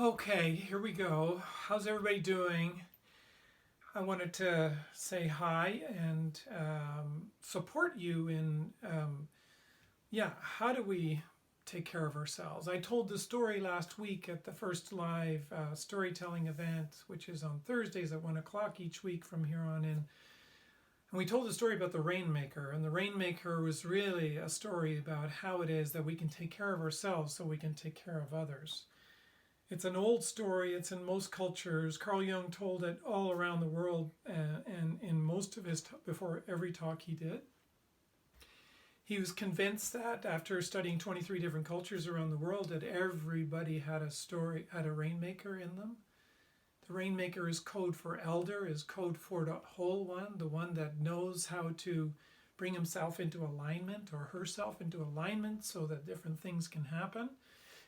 Okay, here we go. How's everybody doing? I wanted to say hi and support you in, how do we take care of ourselves? I told the story last week at the first live storytelling event, which is on Thursdays at 1 o'clock each week from here on in. And we told the story about the Rainmaker, and the Rainmaker was really a story about how it is that we can take care of ourselves so we can take care of others. It's an old story. It's in most cultures. Carl Jung told it all around the world, and in most of his before every talk he did. He was convinced that after studying 23 different cultures around the world, that everybody had a story, had a rainmaker in them. The rainmaker is code for elder, is code for the whole one, the one that knows how to bring himself into alignment or herself into alignment so that different things can happen.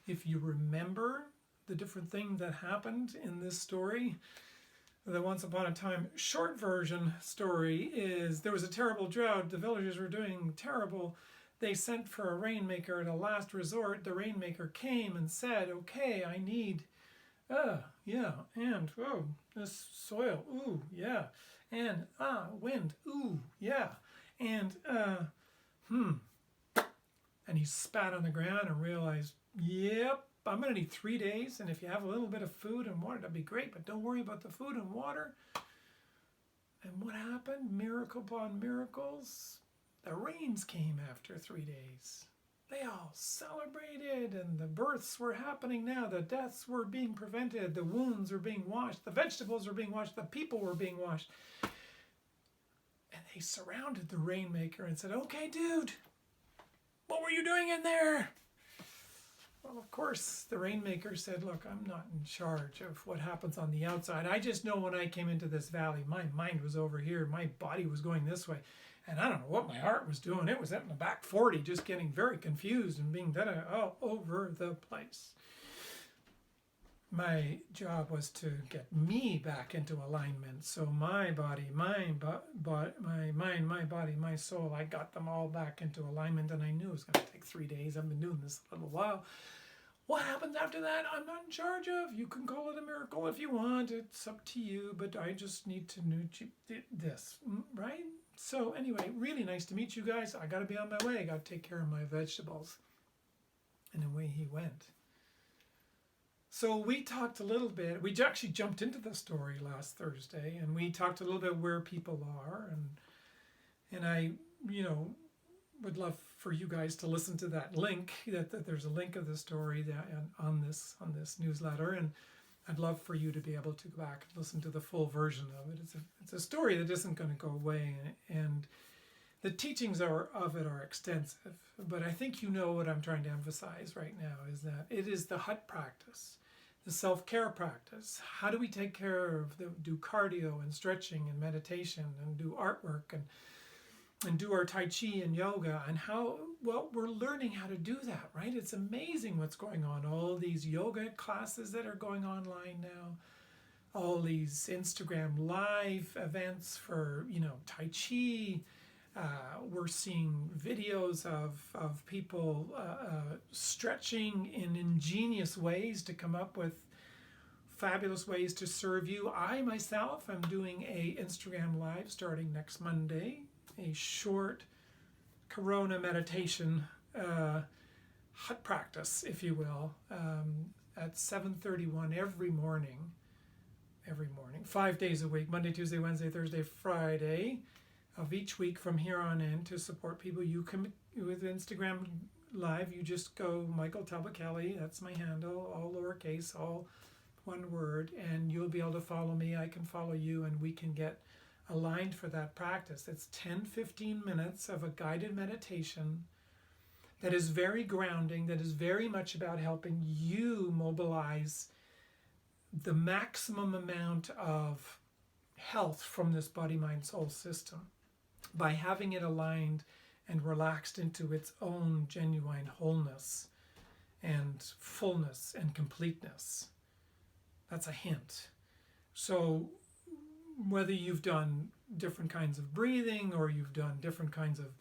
If you remember the different thing that happened in this story, the once upon a time short version story is there was a terrible drought. The villagers were doing terrible. They sent for a rainmaker at a last resort. The rainmaker came and said, okay, I need, and, this soil, ooh, yeah, and, wind, ooh, yeah, and, and he spat on the ground and realized, yep, I'm going to need 3 days, and if you have a little bit of food and water, that'd be great, but don't worry about the food and water. And what happened? Miracle upon miracles. The rains came after 3 days. They all celebrated, and the births were happening now. The deaths were being prevented. The wounds were being washed. The vegetables were being washed. The people were being washed. And they surrounded the rainmaker and said, okay, dude, what were you doing in there? Well, of course, the rainmaker said, look, I'm not in charge of what happens on the outside. I just know when I came into this valley, my mind was over here. My body was going this way. And I don't know what my heart was doing. It was at the back 40, just getting very confused and being all over the place. My job was to get me back into alignment. So my body, my mind, my body, my soul, I got them all back into alignment, and I knew it was going to take 3 days. I've been doing this a little while. What happens after that, I'm not in charge of. You can call it a miracle if you want. It's up to you, but I just need to know this, right? So anyway, really nice to meet you guys. I got to be on my way. I got to take care of my vegetables. And away he went. So we talked a little bit. We actually jumped into the story last Thursday, and we talked a little bit where people are, and I, would love for you guys to listen to that link. That there's a link of the story on this newsletter, and I'd love for you to be able to go back and listen to the full version of it. It's a story that isn't going to go away, and the teachings of it are extensive. But I think you know what I'm trying to emphasize right now is that it is the hut practice, the self-care practice. How do we take care of, do cardio and stretching and meditation and do artwork and do our Tai Chi and yoga, and we're learning how to do that, right? It's amazing what's going on. All these yoga classes that are going online now, all these Instagram live events for, Tai Chi. We're seeing videos of people stretching in ingenious ways to come up with fabulous ways to serve you. I myself am doing a Instagram live starting next Monday, a short Corona meditation hut practice, if you will, at 7:31 every morning, 5 days a week, Monday, Tuesday, Wednesday, Thursday, Friday of each week from here on in, to support people. You can, with Instagram live, you just go Michael Talbot-Kelly, that's my handle, all lowercase, all one word, and you'll be able to follow me. I can follow you, and we can get aligned for that practice. It's 10-15 minutes of a guided meditation that is very grounding, that is very much about helping you mobilize the maximum amount of health from this body, mind, soul system by having it aligned and relaxed into its own genuine wholeness and fullness and completeness. That's a hint. So whether you've done different kinds of breathing or you've done different kinds of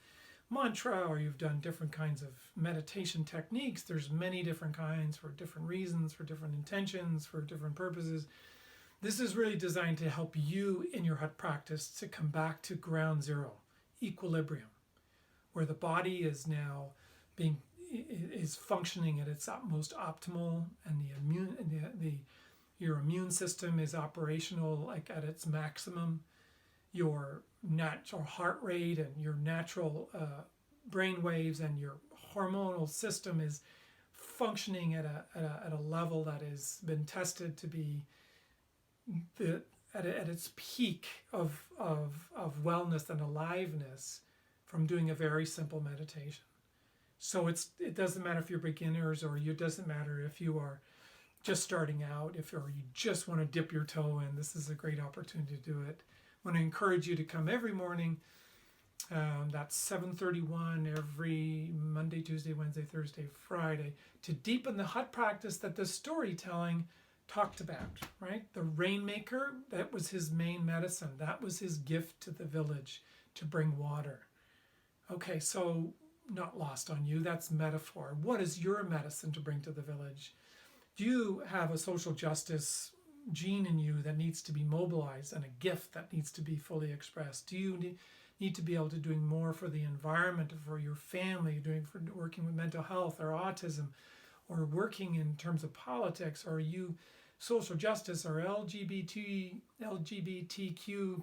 mantra or you've done different kinds of meditation techniques. There's many different kinds for different reasons, for different intentions, for different purposes. This is really designed to help you in your hut practice to come back to ground zero, equilibrium, where the body is now is functioning at its utmost optimal, and your immune system is operational like at its maximum. Your natural heart rate and your natural brain waves and your hormonal system is functioning at a level that has been tested to be at its peak of wellness and aliveness from doing a very simple meditation. So it doesn't matter if you're beginners, or it doesn't matter if you are just starting out, or you just want to dip your toe in. This is a great opportunity to do it. I want to encourage you to come every morning. That's 7:31 every Monday, Tuesday, Wednesday, Thursday, Friday, to deepen the hut practice that the storytelling talked about, right? The Rainmaker, that was his main medicine. That was his gift to the village, to bring water. Okay, so not lost on you, that's metaphor. What is your medicine to bring to the village? Do you have a social justice gene in you that needs to be mobilized, and a gift that needs to be fully expressed? Do you need to be able to doing more for the environment, for your family, working with mental health or autism, or working in terms of politics? Or are you social justice or LGBTQ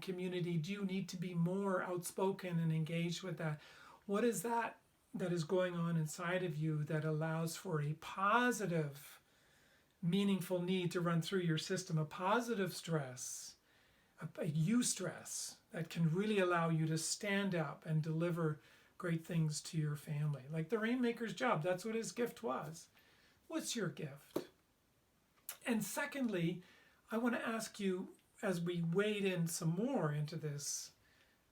community? Do you need to be more outspoken and engaged with that? What is that is going on inside of you that allows for a positive, meaningful need to run through your system, a positive stress, a eustress that can really allow you to stand up and deliver great things to your family? Like the Rainmaker's job, that's what his gift was. What's your gift? And secondly, I want to ask you, as we wade in some more into this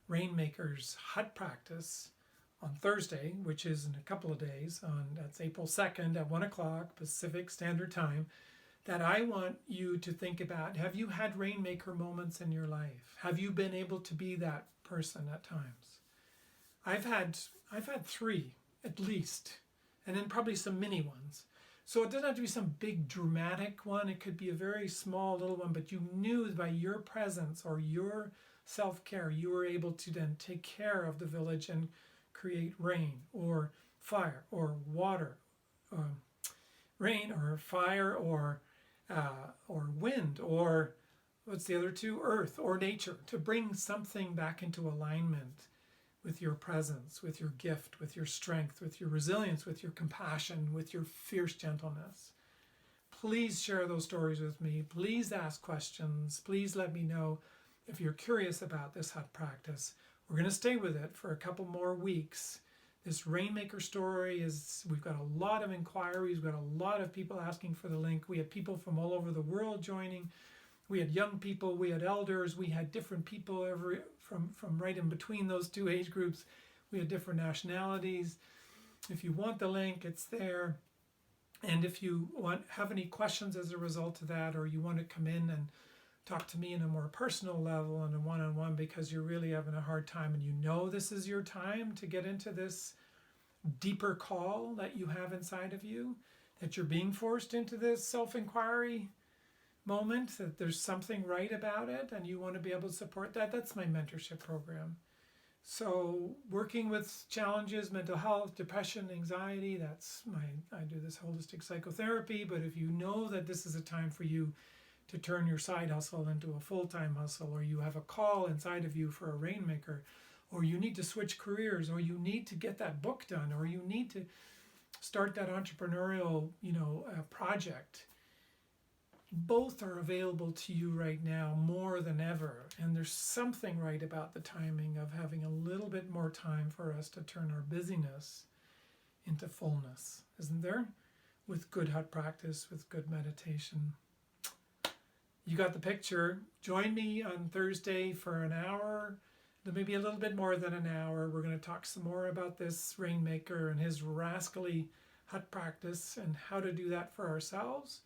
Rainmaker's hut practice on Thursday, which is in a couple of days, that's April 2nd at 1 o'clock Pacific Standard Time, that I want you to think about, have you had Rainmaker moments in your life? Have you been able to be that person at times? I've had 3 at least, and then probably some mini ones. So it doesn't have to be some big dramatic one. It could be a very small little one, but you knew by your presence or your self-care, you were able to then take care of the village and create rain or fire or water, rain or fire or wind, or what's the other two? Earth or nature, to bring something back into alignment with your presence, with your gift, with your strength, with your resilience, with your compassion, with your fierce gentleness. Please share those stories with me. Please ask questions. Please let me know if you're curious about this hut practice. We're going to stay with it for a couple more weeks. This Rainmaker story we've got a lot of inquiries. We've got a lot of people asking for the link. We had people from all over the world joining. We had young people, we had elders, we had different people from right in between those two age groups. We had different nationalities. If you want the link, it's there. And if you have any questions as a result of that, or you want to come in and talk to me in a more personal level and a one-on-one because you're really having a hard time and you know this is your time to get into this deeper call that you have inside of you, that you're being forced into this self-inquiry moment, that there's something right about it and you want to be able to support that, that's my mentorship program. So working with challenges, mental health, depression, anxiety, I do this holistic psychotherapy. But if you know that this is a time for you to turn your side hustle into a full-time hustle, or you have a call inside of you for a Rainmaker, or you need to switch careers, or you need to get that book done, or you need to start that entrepreneurial project, both are available to you right now more than ever. And there's something right about the timing of having a little bit more time for us to turn our busyness into fullness, isn't there? With good hut practice, with good meditation. You got the picture. Join me on Thursday for an hour, maybe a little bit more than an hour. We're going to talk some more about this Rainmaker and his rascally hut practice and how to do that for ourselves.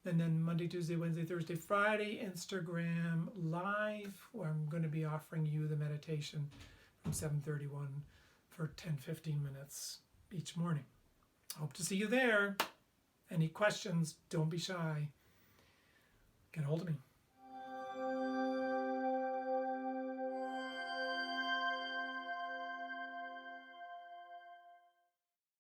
And then Monday, Tuesday, Wednesday, Thursday, Friday, Instagram Live, where I'm going to be offering you the meditation from 7:31 for 10-15 minutes each morning. Hope to see you there. Any questions, don't be shy. Get a hold of me.